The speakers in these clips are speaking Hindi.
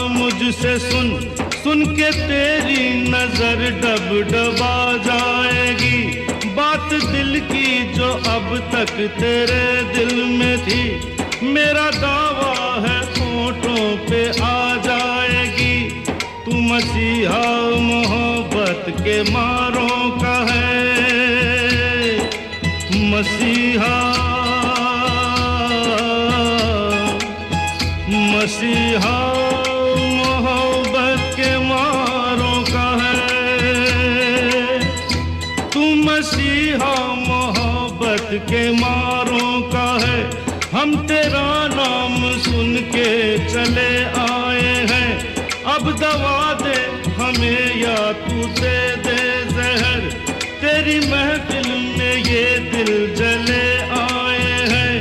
मुझसे सुन सुन के तेरी नजर डब डबा जाएगी। बात दिल की जो अब तक तेरे दिल में थी, मेरा दावा है होठों पे आ जाएगी। तू मसीहा मोहब्बत के मारों का है, मसीहा मसीहा मोहब्बत के मारों का है। तू मसीहा मोहब्बत के मारों का है। हम तेरा नाम सुन के चले आए हैं। अब दवा दे हमें या तू दे दे जहर। तेरी महफिल में ये दिल जले आए हैं।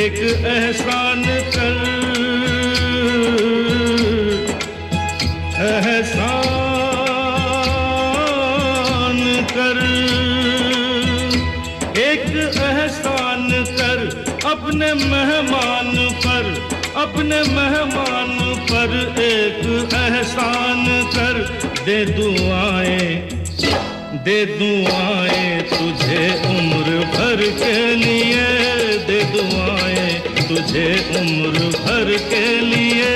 एक एहसान कर, एहसान कर, एक एहसान कर अपने मेहमान पर, अपने मेहमान पर एक एहसान कर। दे दुआएं तुझे उम्र भर के लिए, दे दुआएं तुझे उम्र भर के लिए।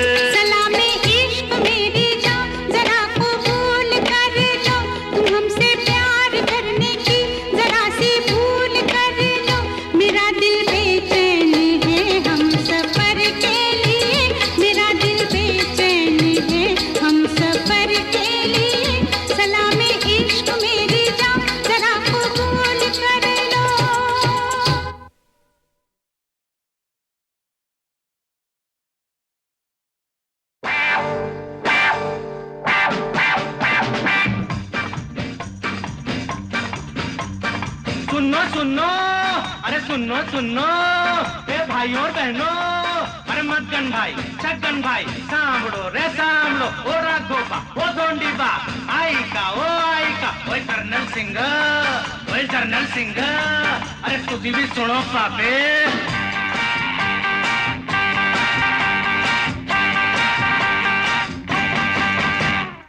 सुनो ए भाइयों और बहनों, अरे मक्कन भाई, छक्कन भाई, सांभड़ो रे सांभड़ो, ओ राघोबा, ओ जोंडीबा, आई का, ओए कर्नल सिंह, ओए जर्नल सिंह, अरे तुझी भी सुनो पापे।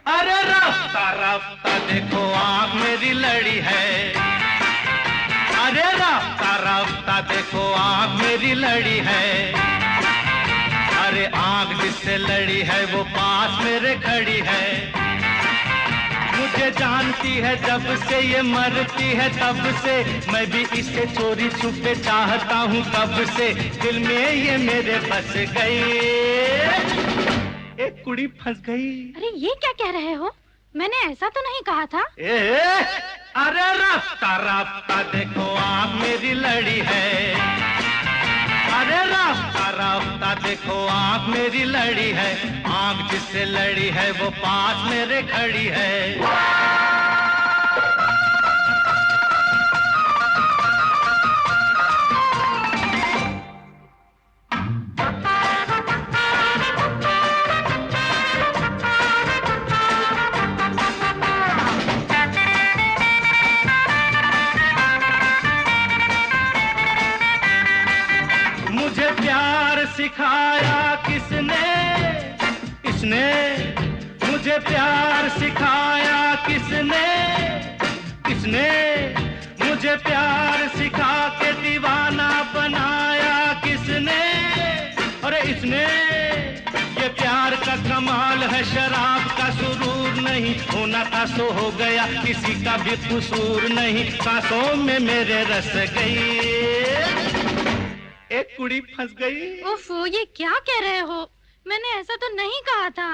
अरे रास्ता रास्ता देखो आँख मेरी लड़ी है, अरे रास्ता रास्ता देखो आँख मेरी लड़ी है। अरे आँख जिससे लड़ी है वो पास मेरे खड़ी है। मुझे जानती है जब से ये मरती है तब से, मैं भी इसे चोरी छुपे चाहता हूँ कब से। दिल में ये मेरे बस गई, एक कुड़ी फंस गई। अरे ये क्या कह रहे हो? मैंने ऐसा तो नहीं कहा था। अरे रास्ता रास्ता देखो आँख मेरी लड़ी है, अरे रास्ता रास्ता देखो आँख मेरी लड़ी है। आँख जिससे लड़ी है वो पास मेरे खड़ी है। सिखाया किसने, किसने मुझे प्यार सिखाया किसने, किसने मुझे प्यार सिखा के दीवाना बनाया किसने। अरे इसने, ये प्यार का कमाल है, शराब का सुरूर नहीं, होना था सो हो गया, किसी का भी कसूर नहीं। सांसों में मेरे रस गई, एक कुड़ी फंस गई। ओफो, ये क्या कह रहे हो? मैंने ऐसा तो नहीं कहा था।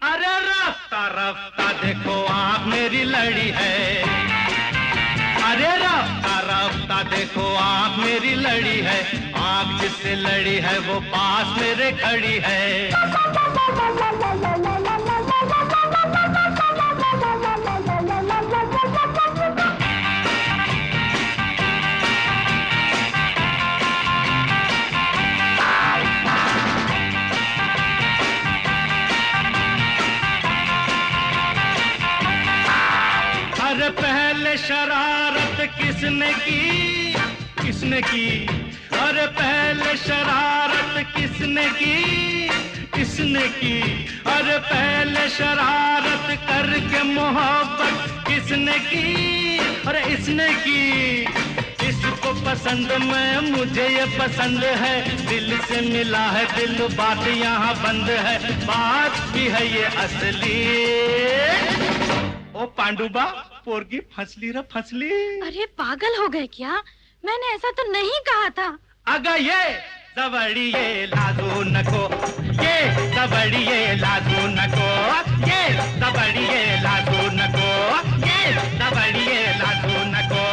अरे रास्ता रास्ता देखो आँख मेरी लड़ी है, अरे रास्ता रास्ता देखो आँख मेरी लड़ी है। आँख जिससे लड़ी है वो पास मेरे खड़ी है। पहले शरारत किसने की, किसने की? अरे पहले शरारत किसने की, किसने की? अरे पहले शरारत करके मोहब्बत किसने की? अरे इसने की। इसको पसंद मैं, मुझे ये पसंद है, दिल से मिला है दिल, बात यहाँ बंद है, बात भी है ये असली। ओ पांडुबा, पोरगी फंसली रे फंसली। अरे पागल हो गए क्या? मैंने ऐसा तो नहीं कहा था। अगर ये जबड़िए लादू नको, ये जबड़िए लादू नको, ये जबड़िए लादू नको, ये जबड़िए लादू नको।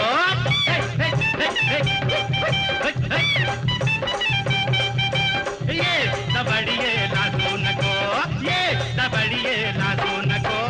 ये जबड़िए लादू नको, ये जबड़िए लादू नको।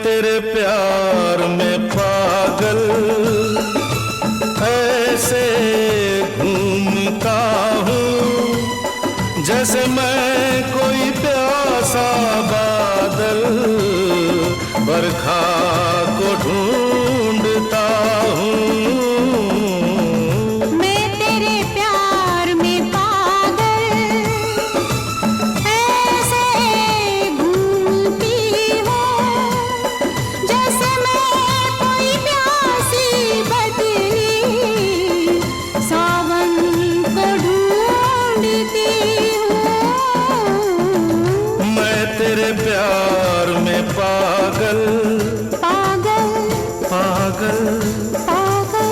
तेरे प्यार में पागल ऐसे घूमता हूँ जैसे मैं कोई प्यासा बादल बरखा को ढूंढता हूँ। मैं तेरे प्यार में पागल ऐसे घूमती हूँ जैसे मैं कोई प्यासी बदली सावन को ढूंढती हूँ। मैं तेरे प्यार में पागल पागल पागल पागल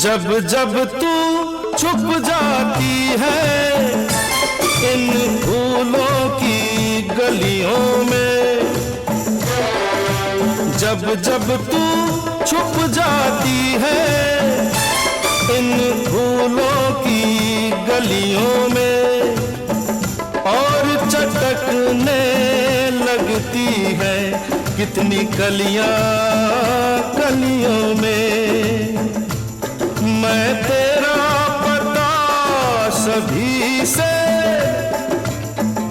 जब जब तू छुप जाती है इन फूलों की गलियों में, जब जब तू छुप जाती है इन फूलों की गलियों में और चटकने लगती है कितनी कलियां कलियों में। मैं तेरा पता सभी से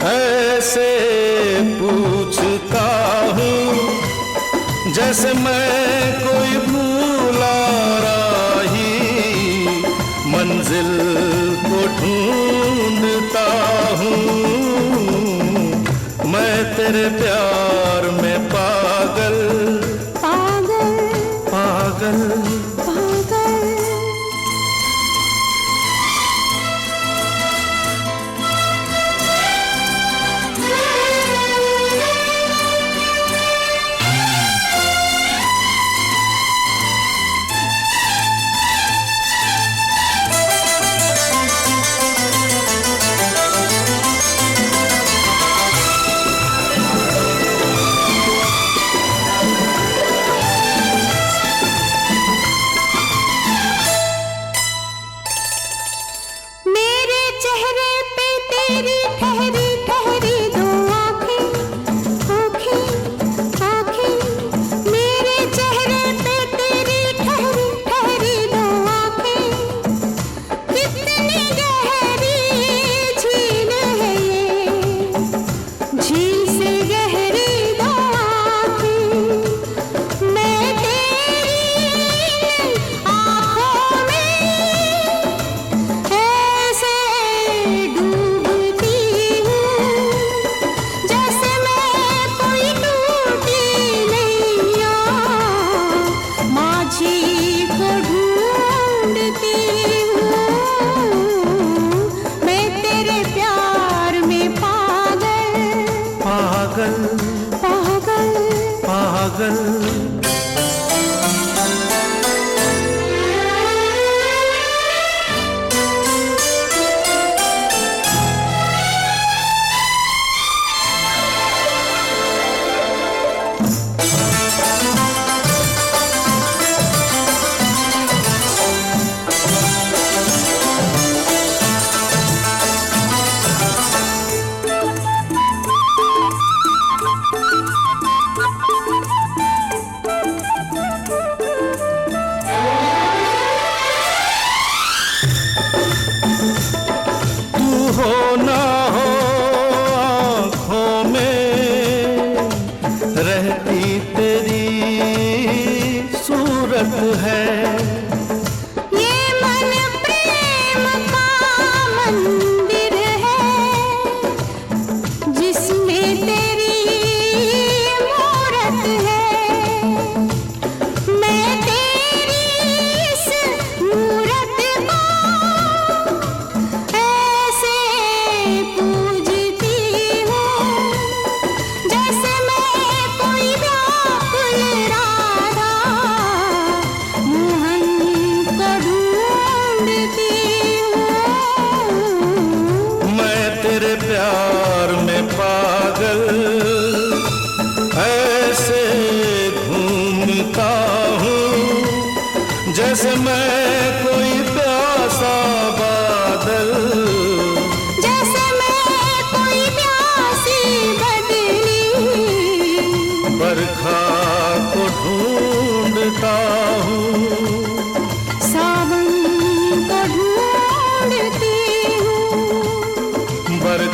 ऐसे पूछता हूँ जैसे मैं कोई भूला राही मंजिल को ढूंढता हूँ। मैं तेरे प्यार में पागल पागल पागल पागल मेरे चेहरे पे तेरी ठहरी ठहरी दो आँखें आँखें आँखें। मेरे चेहरे पे तेरी ठहरी ठहरी दो आँखें। कितनी गहरी झील है ये, झील से गहरी दो आँखें। मैं तेरी आँखों में ऐसे डूबती हूँ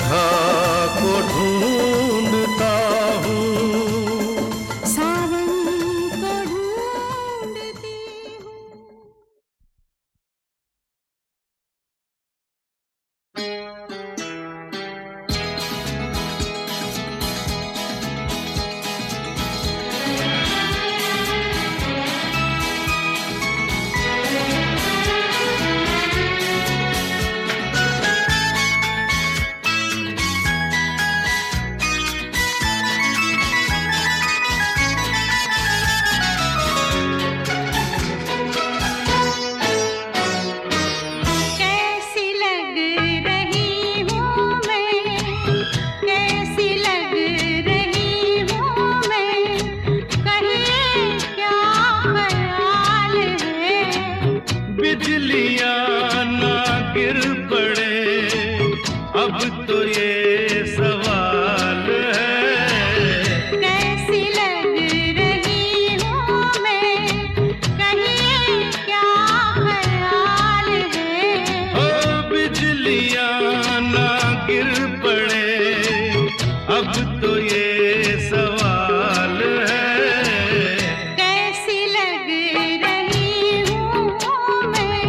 राधा को ढूंढता हूँ, सावन को ढूंढती हूँ। कैसी लग रही हूँ मैं, कैसी लग रही हूँ मैं, कहिए क्या ख्याल है। बिजलियां ना गिर पड़े अब तो ये सवाल है। कैसी लग रही हूँ मैं, कहिए क्या ख्याल है। ओ बिजलियां ना गिर पड़े अब तो ये सवाल है। कैसी लग रही हूँ मैं।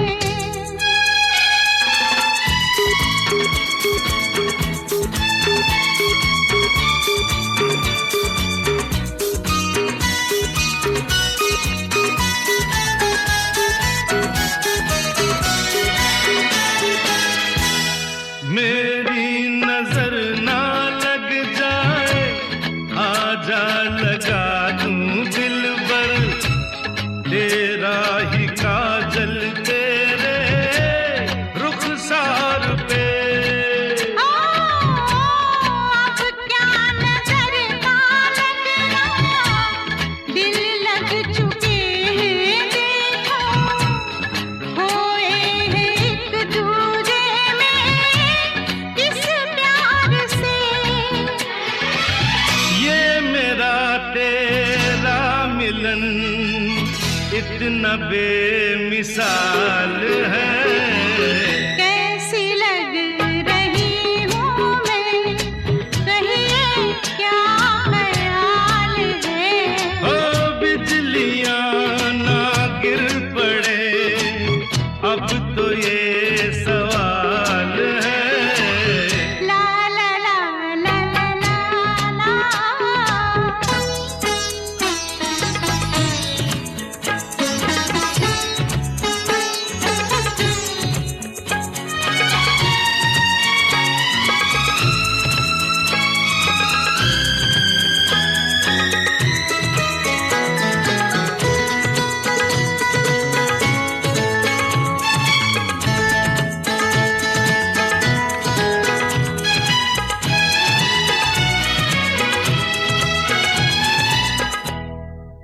मेरी नजर ना लग जाए, आजा लगा दूं दिल पर तेरा ही काजल तेरे रुखसार पे। अब क्या नजर का लगना, दिल लग चुके हैं देखो, खोए हैं एक दूजे में किस प्यार से। ये मेरा तेरा मिलन इतना बेमिसाल है। कैसी लग रही हूँ मैं, कहिए क्या ख्याल है। ओ बिजलियां ना गिर पड़े अब तो ये सवाल है। ला ला ला ला ला ला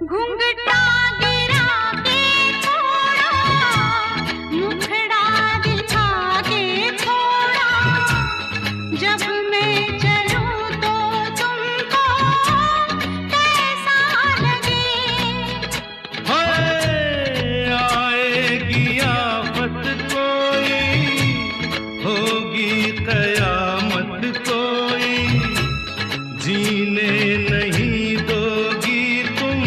घुंघटा गिरा के थोड़ा, मुखड़ा दिखा के थोड़ा, जब मैं चलूं तो तुमको कैसा लगे। हाय आएगी आफत कोई, होगी कयामत कोई, जीने नहीं दोगी तुम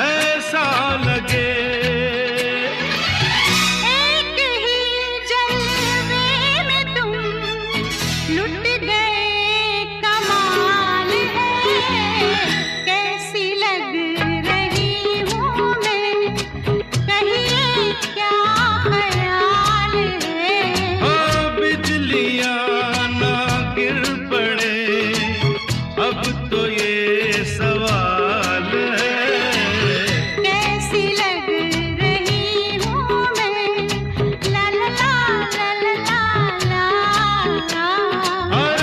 ऐसा लगे। एक ही जलवे में तुम लुट गए कमाल है। कैसी लग रही हूँ मैं, कहिए क्या ख्याल है। ओ बिजलियां ना गिर पड़े अब तो ये सवाल है। कैसी लग रही हूँ मैं, ला ला ला ला ला ला ला। और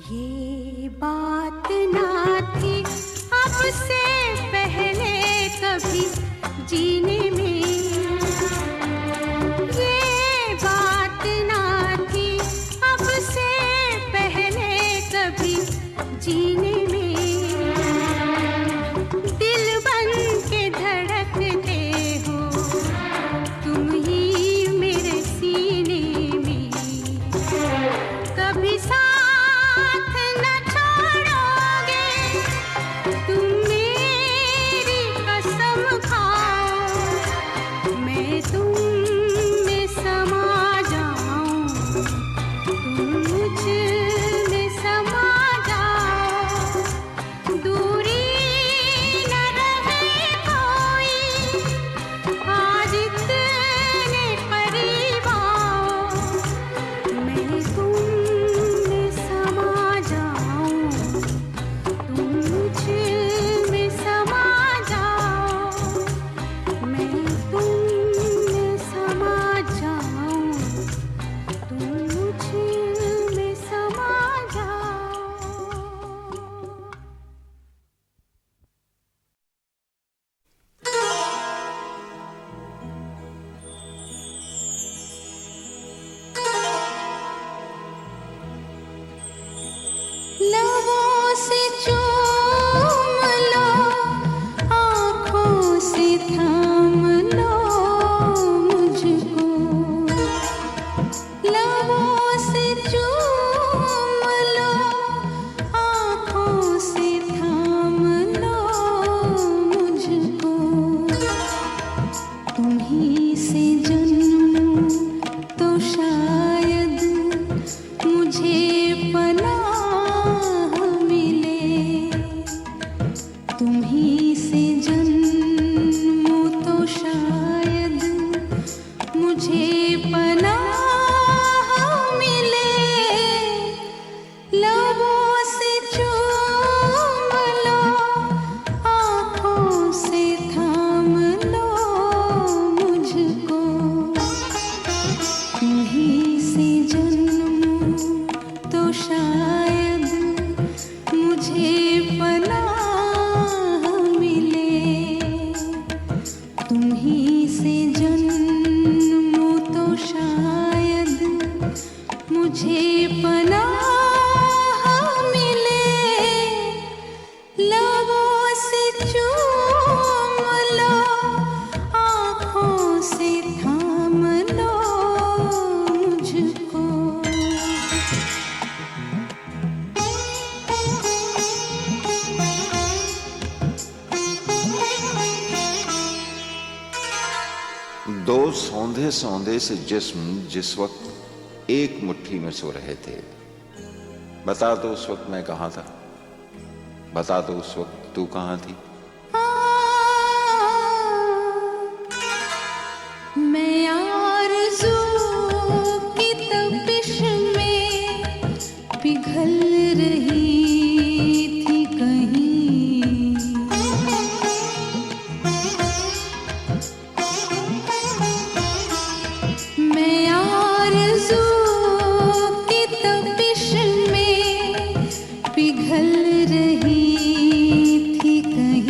ये बात ना थी अब से पहले कभी जीने में, ये बात ना थी अब से पहले कभी जीने में। दिल बन के धड़कते हो तुम ही मेरे सीने में, कभी साथ न छोड़ोगे तुम मेरी कसम खाओ, मैं तुम में समा जाऊं, तुम मुझ में समा जाओ, दूरी न रहे कोई, आज इतने करीब आओ, मैं तुम में समा जाऊं, तुम मुझ में समा जाओ, मैं तुम में समा जाऊं, तुम मुझ में समा जाओ। लबों से चूम लो, आँखों से थाम लो मुझको, लबों से चूम लो, आँखों से थाम लो मुझको, तुम्हीं से जन्मूं तो शायद मुझे पनाह मिले, तुम्हीं से जन्मूं तो शायद मुझे पनाह मिले, लबों से चूम लो, आँखों से थाम लो मुझको, तुम्हीं से जन्मूं तो शायद मुझे पनाह मिले, तुम्हीं से जन्मूं तो शायद मुझे पनाह मिले, लबों से चूम लो, आँखों से थाम लो मुझको। दो सौंधे सौंधे से जिस्म जिस वक्त एक मुट्ठी में सो रहे थे, बता दो उस वक्त मैं कहाँ था, बता दो उस वक्त तू कहाँ थी। मैं आरज़ू की तपिश में पिघल रही थी कहीं, मैं आरज़ू की तपिश में पिघल रही थी कहीं।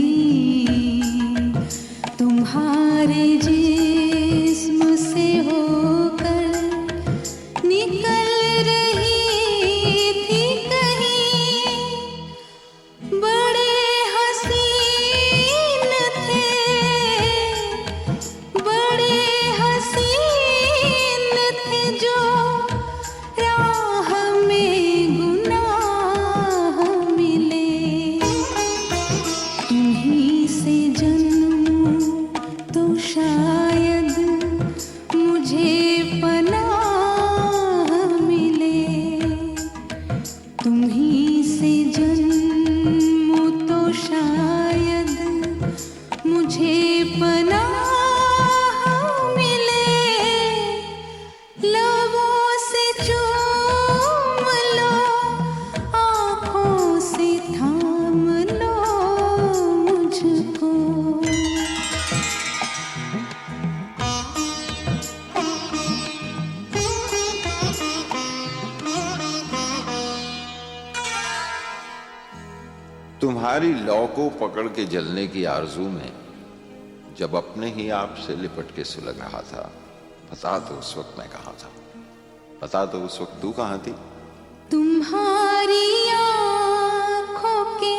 तुम्हारी लौ को पकड़ के जलने की आरजू में जब अपने ही आप से लिपट के सुलग रहा था, बता दो उस वक्त मैं कहाँ था, बता दो उस वक्त तू कहाँ थी। तुम्हारी आँखों के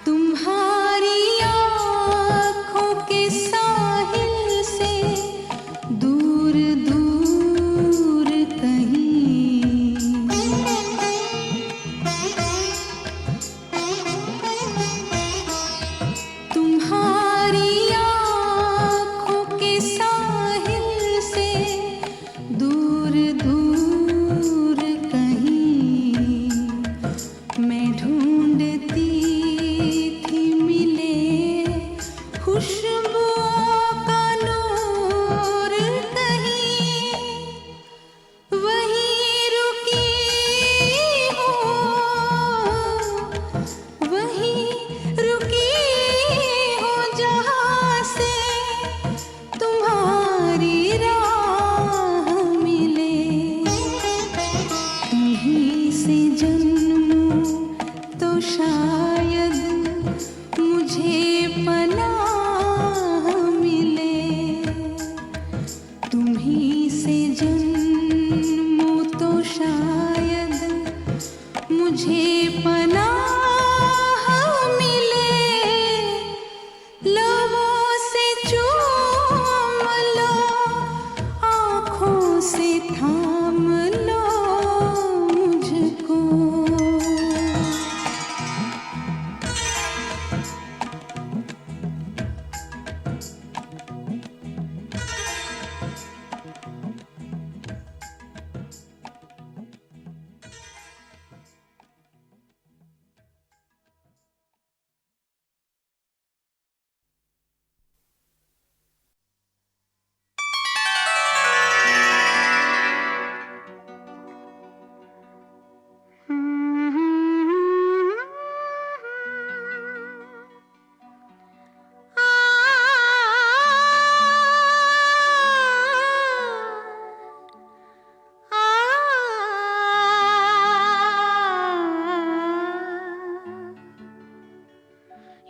तुम्हारी आँखों के साहिल से दूर दूर कहीं, तुम्हारी आँखों के साहिल से दूर दूर कहीं मैं ढूंढती थी मिले खुशबुओं का नूर कहीं, वहीं रुकी हूँ, वहीं रुकी हूँ जहाँ से तुम्हारी राह मिले। तुम्हीं से जन्मूं तो शायद मुझे पनाह मिले, तुम्हीं से जन्मूं तो शायद मुझे पनाह मिले। लबों से चूम लो, आँखों से थाम लो मुझको।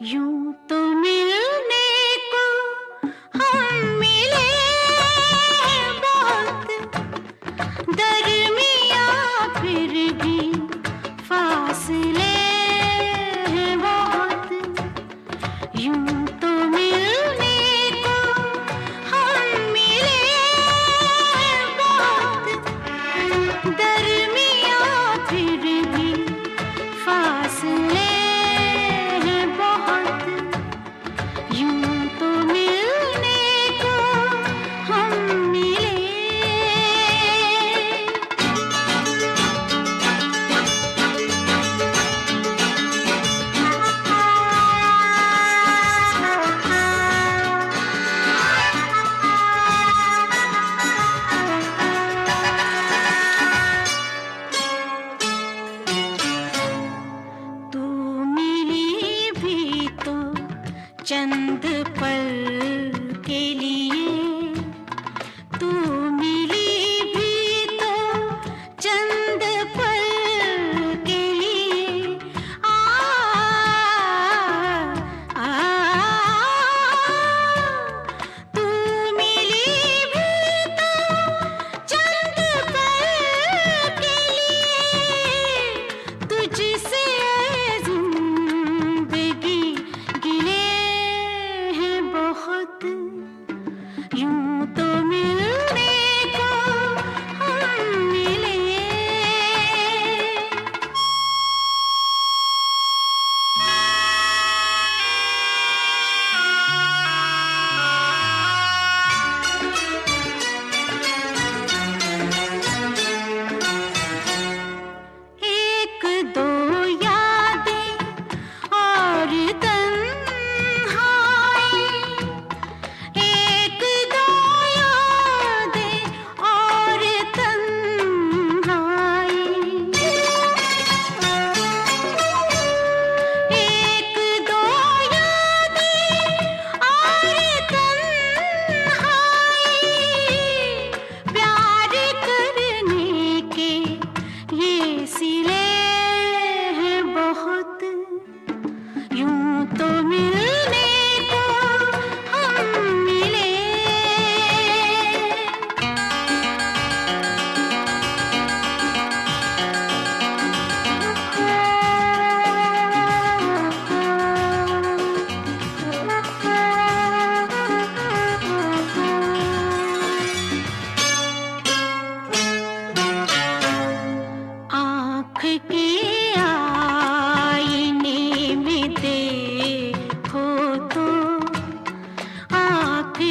यूं तो मिलने को हम मिले बहुत, दरमियाँ फिर भी फासले हैं बहुत। यूं तो मिलने को हम मिले बहुत, दरमियाँ फिर भी फासले चंद पल के लिए, तू मिली भी तो चंद पल के लिए। तू मिली भी तो चंद पल के लिए, तुझसे जिंदगी गिले बहुत।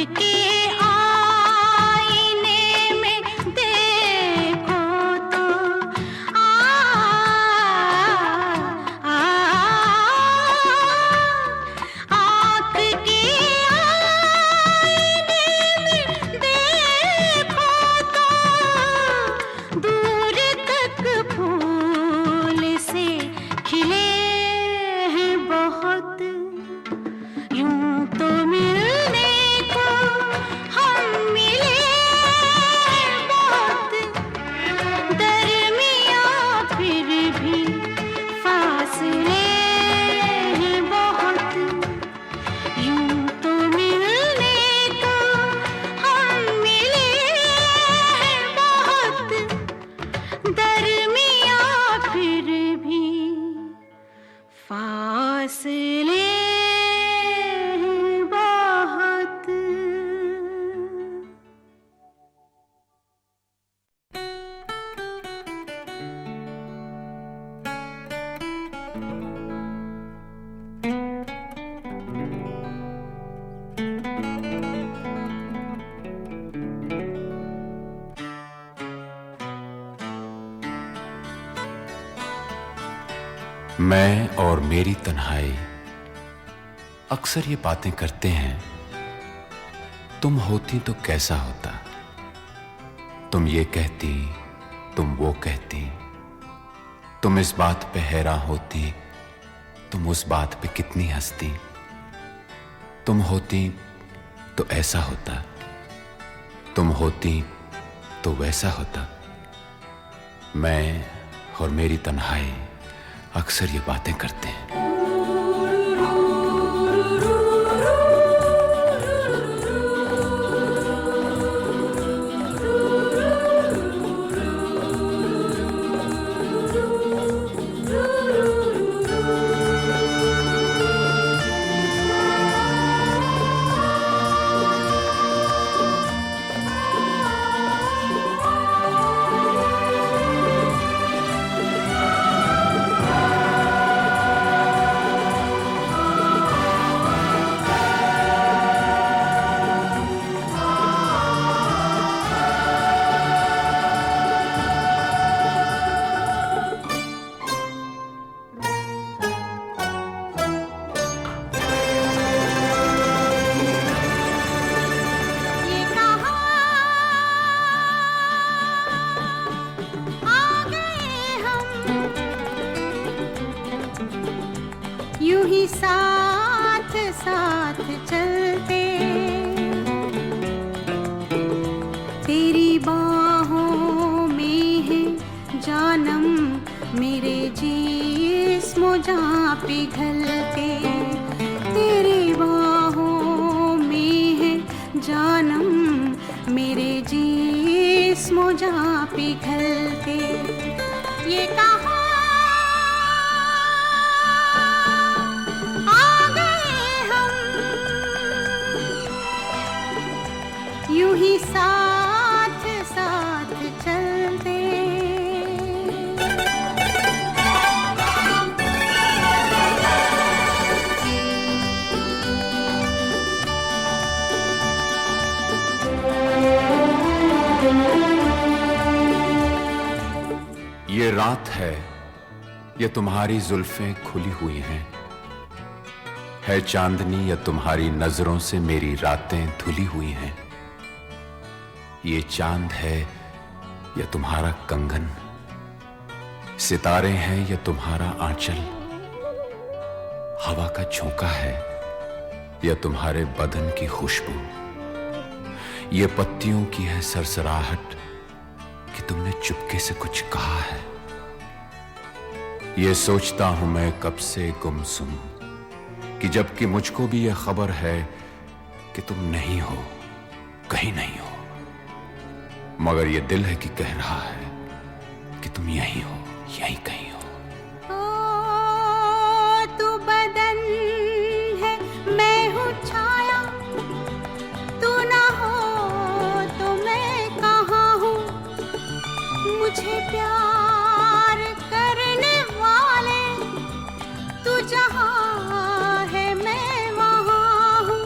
के आईने में देखो तो आँख के आईने में देखो तो दूर तक फूल से खिले हैं बहुत। यूं तो मिलने को हम मिले बहुत, दरमियाँ फिर भी फासले हैं बहुत। यूं तो मिलने को हम मिले बहुत, दरमियाँ फिर भी फासले बहुत। मैं और मेरी तन्हाई अक्सर ये बातें करते हैं, तुम होती तो कैसा होता, तुम ये कहती, तुम वो कहती, तुम इस बात पे हैरान होती, तुम उस बात पे कितनी हंसती, तुम होती तो ऐसा होता, तुम होती तो वैसा होता। मैं और मेरी तन्हाई अक्सर ये बातें करते हैं। यूं ही साथ साथ चलते, तेरी बाहों में है जानम मेरे जिस्म जहाँ पिघलते, तेरी बाहों में है जानम मेरे जिस्म जहाँ पिघलते। ये कहा यूं ही साथ साथ चलते। ये रात है, ये तुम्हारी जुल्फें खुली हुई हैं, है चांदनी या तुम्हारी नजरों से मेरी रातें धुली हुई हैं। ये चांद है या तुम्हारा कंगन, सितारे हैं या तुम्हारा आंचल, हवा का झोंका है या तुम्हारे बदन की खुशबू, ये पत्तियों की है सरसराहट कि तुमने चुपके से कुछ कहा है। ये सोचता हूं मैं कब से गुमसुम कि जबकि मुझको भी यह खबर है कि तुम नहीं हो, कहीं नहीं हो, मगर ये दिल है कि कह रहा है कि तुम यहीं हो, यहीं कहीं हो। तू बदन है, मैं हूँ छाया, तू ना हो तो मैं कहाँ हूँ। मुझे प्यार करने वाले तू जहाँ है मैं वहाँ हूँ।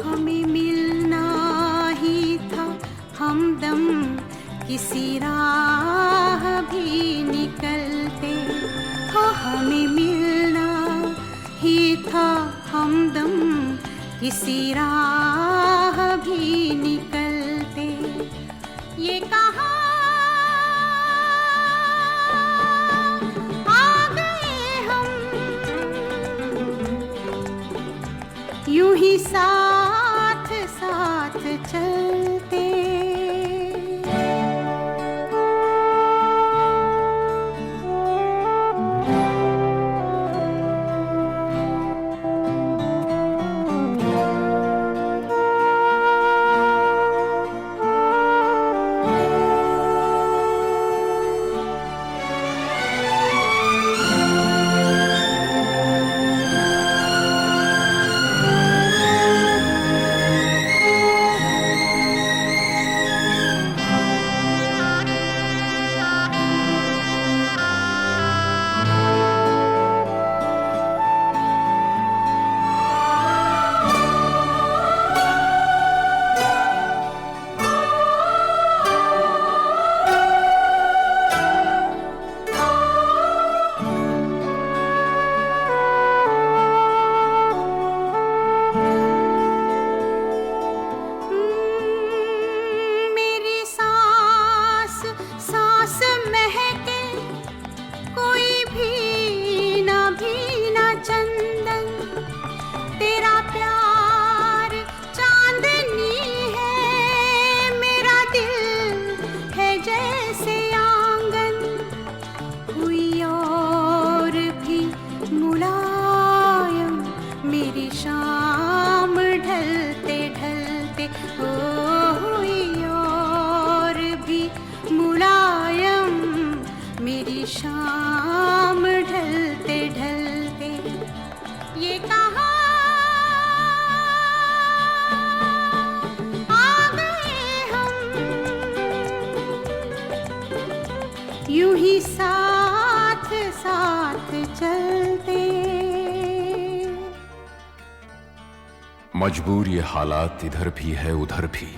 हमें मिल की राह भी निकलते। ये कहाँ आ गए हम, यूं ही साथ साथ चलते। शाम ढलते ढलते ये कहाँ आ गए हम, यूं ही साथ साथ चलते। मजबूर ये हालात इधर भी है उधर भी,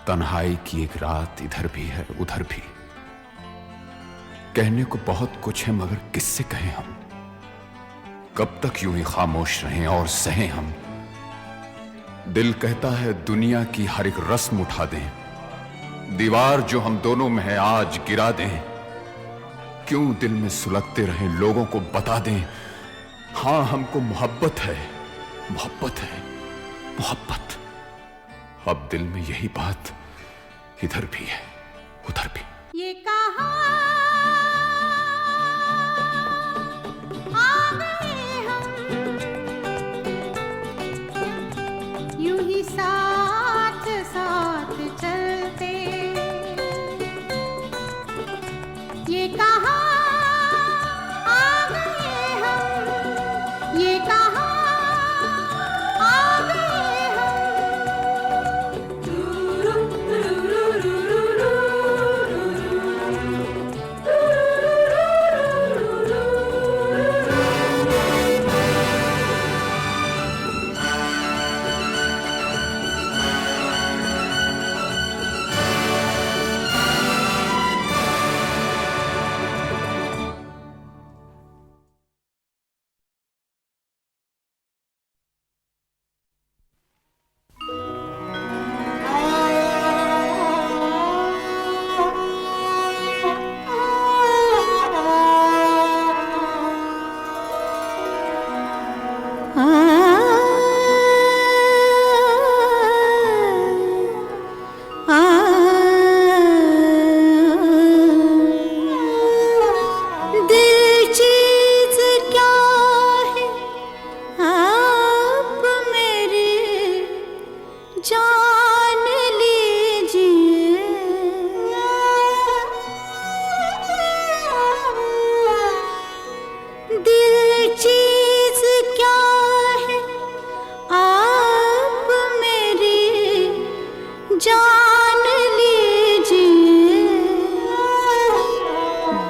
तन्हाई की एक रात इधर भी है उधर भी। कहने को बहुत कुछ है मगर किससे कहें हम, कब तक यूं ही खामोश रहें और सहें हम। दिल कहता है दुनिया की हर एक रस्म उठा दें, दीवार जो हम दोनों में है आज गिरा दें। क्यों दिल में सुलगते रहें, लोगों को बता दें हां हमको मोहब्बत है, मोहब्बत है, मोहब्बत। अब दिल में यही बात इधर भी है उधर भी। ये कहाँ आ गए हम, यूं ही साथ साथ चलते। ये कहाँ आ गए हम, ये कहाँ आ गए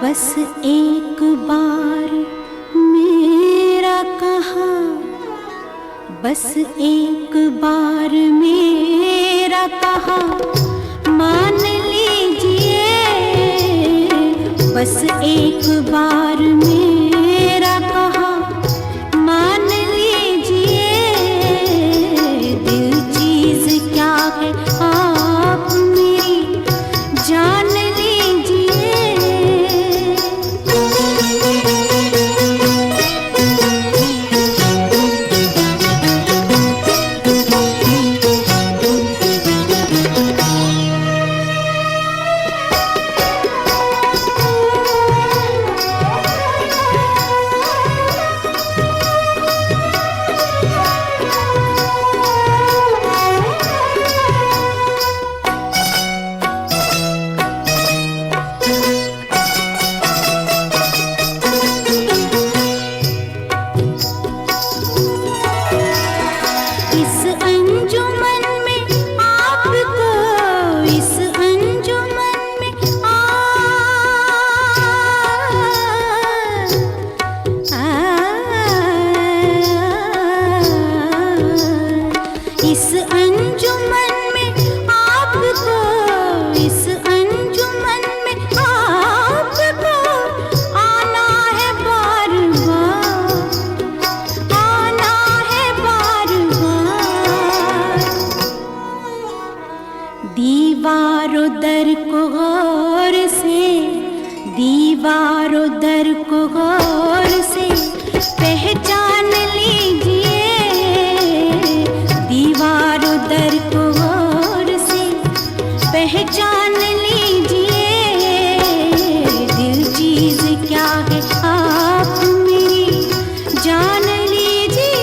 बस एक बार मेरा कहा, बस एक बार मेरा कहा मान लीजिए। बस एक बार मेरा कहा मान लीजिए। इस अंजुमन में आपको, इस अंजुमन में आपको आना है बार बार, आना है बार बार। दीवारों दर को गौर से, दीवारों दर को गौर से पहचान लीजिए, दीवारों दर को गौर से पहचान लीजिए। दिल चीज क्या है आप मेरी जान लीजिए।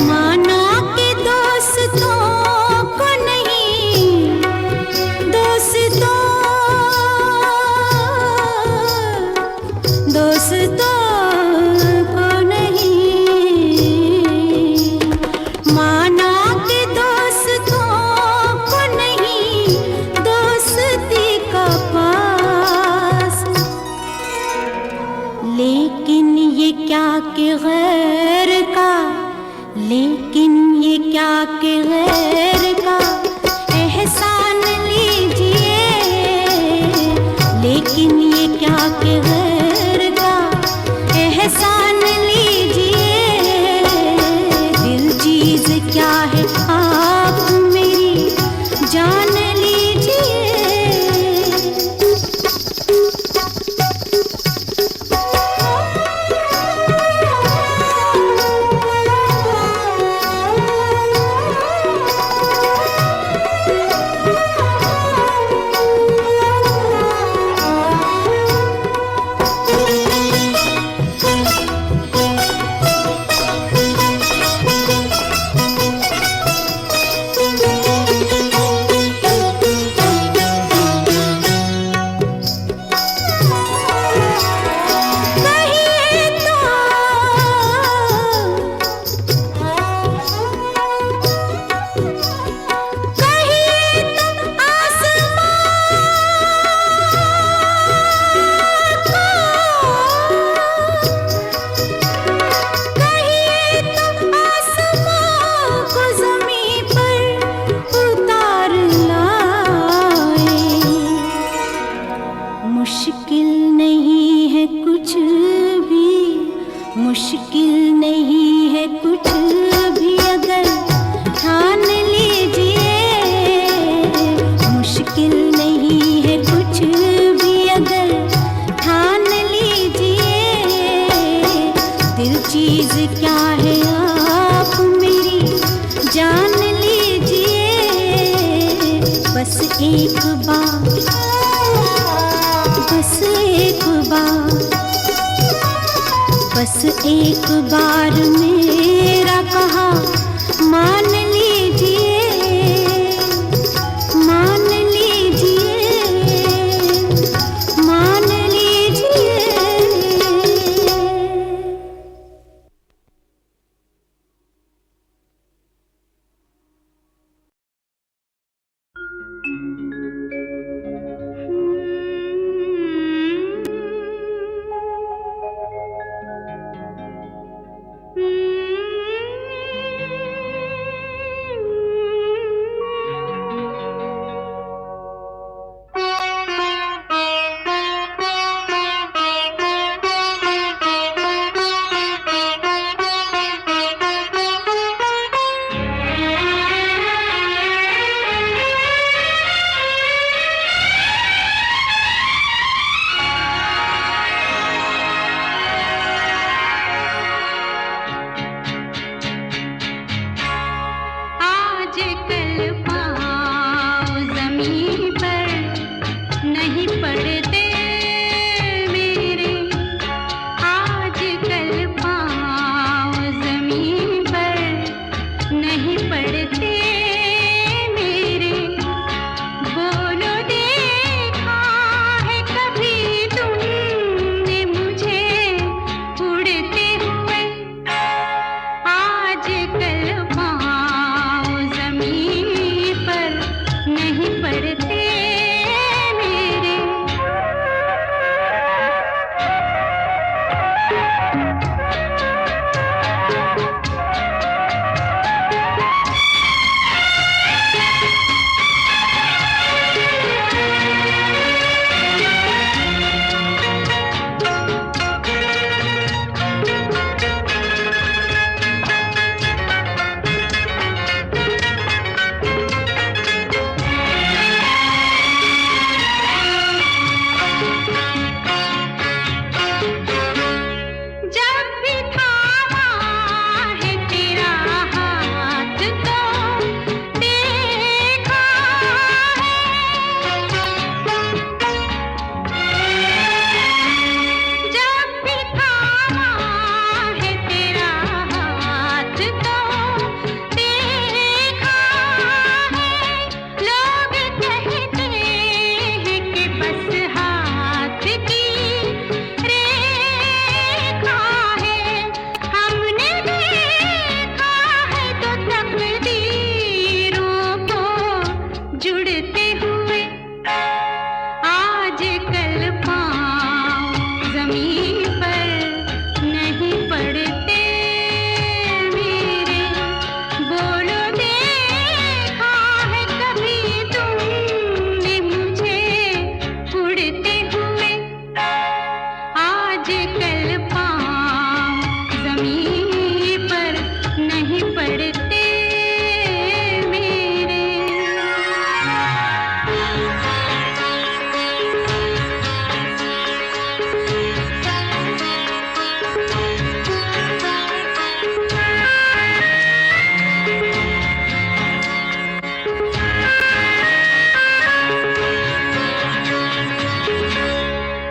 माना के दोस्तों को नहीं, दोस्तों, दोस्तों को नहीं, माना के दोस्तों को नहीं, दोस्ती का पास। लेकिन ये क्या कि गैर का, लेकिन ये क्या कि गैर का एहसान लीजिए, लेकिन ये क्या कि गैर का एहसान लीजिए। दिल चीज क्या है आप मेरी जान लीजिए। मुश्किल नहीं है कुछ भी, मुश्किल नहीं है कुछ भी अगर ठान लीजिए, मुश्किल नहीं है कुछ भी अगर ठान लीजिए। दिल चीज क्या है आप मेरी जान लीजिए। बस एक बार, बस एक बार, बस एक बार मेरा कहा मान लीजिए, मान लीजिए, मान लीजिए। कभी आजकल पाँव जमीन पर नहीं पड़ते मेरे। बोलो देखा है कभी तुमने मुझे उड़ते हुए? आजकल पाँव जमीन पर नहीं पड़ते मेरे।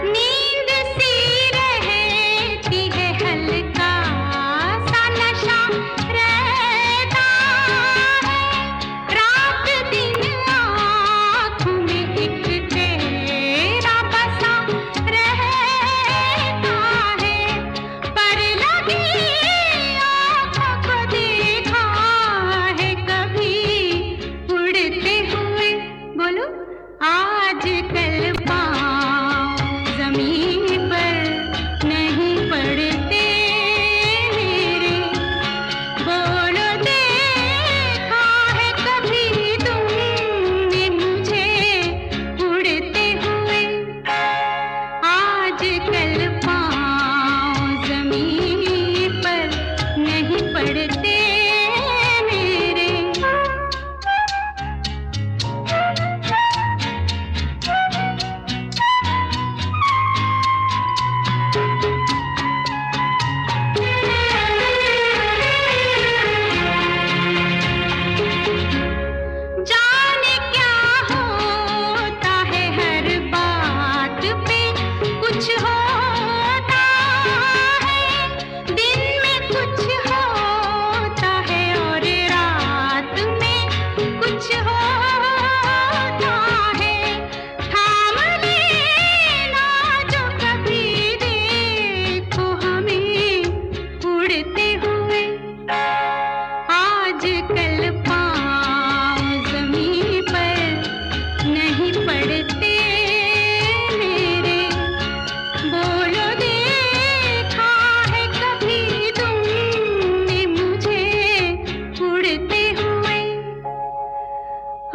नींद सी रहती है, हल्का सा नशा रहता है। रात दिन आँखों में एक तेरा बसा रहता है। पर लगी आँखों को देखा है कभी उड़ते हुए? बोलो आजकल पाँव जमीन पर नहीं पड़ते मेरे। बोलो देखा है कभी तुमने मुझे उड़ते हुए? आजकल पाँव जमीन पर नहीं पड़ते मेरे। जाने क्या होता है हर बात पे कुछ होता है। दिन में कुछ होता है और रात में कुछ होता है। थाम लेना जो कभी देखो हमें उड़ते हुए। आजकल पाँव जमीन पर नहीं पड़ते मेरे। बोलो देखा है कभी तुमने मुझे उड़ते हुए?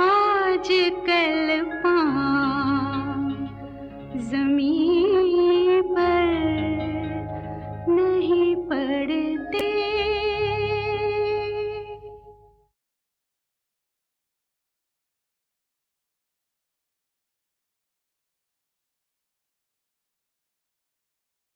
आजकल पाँव जमीन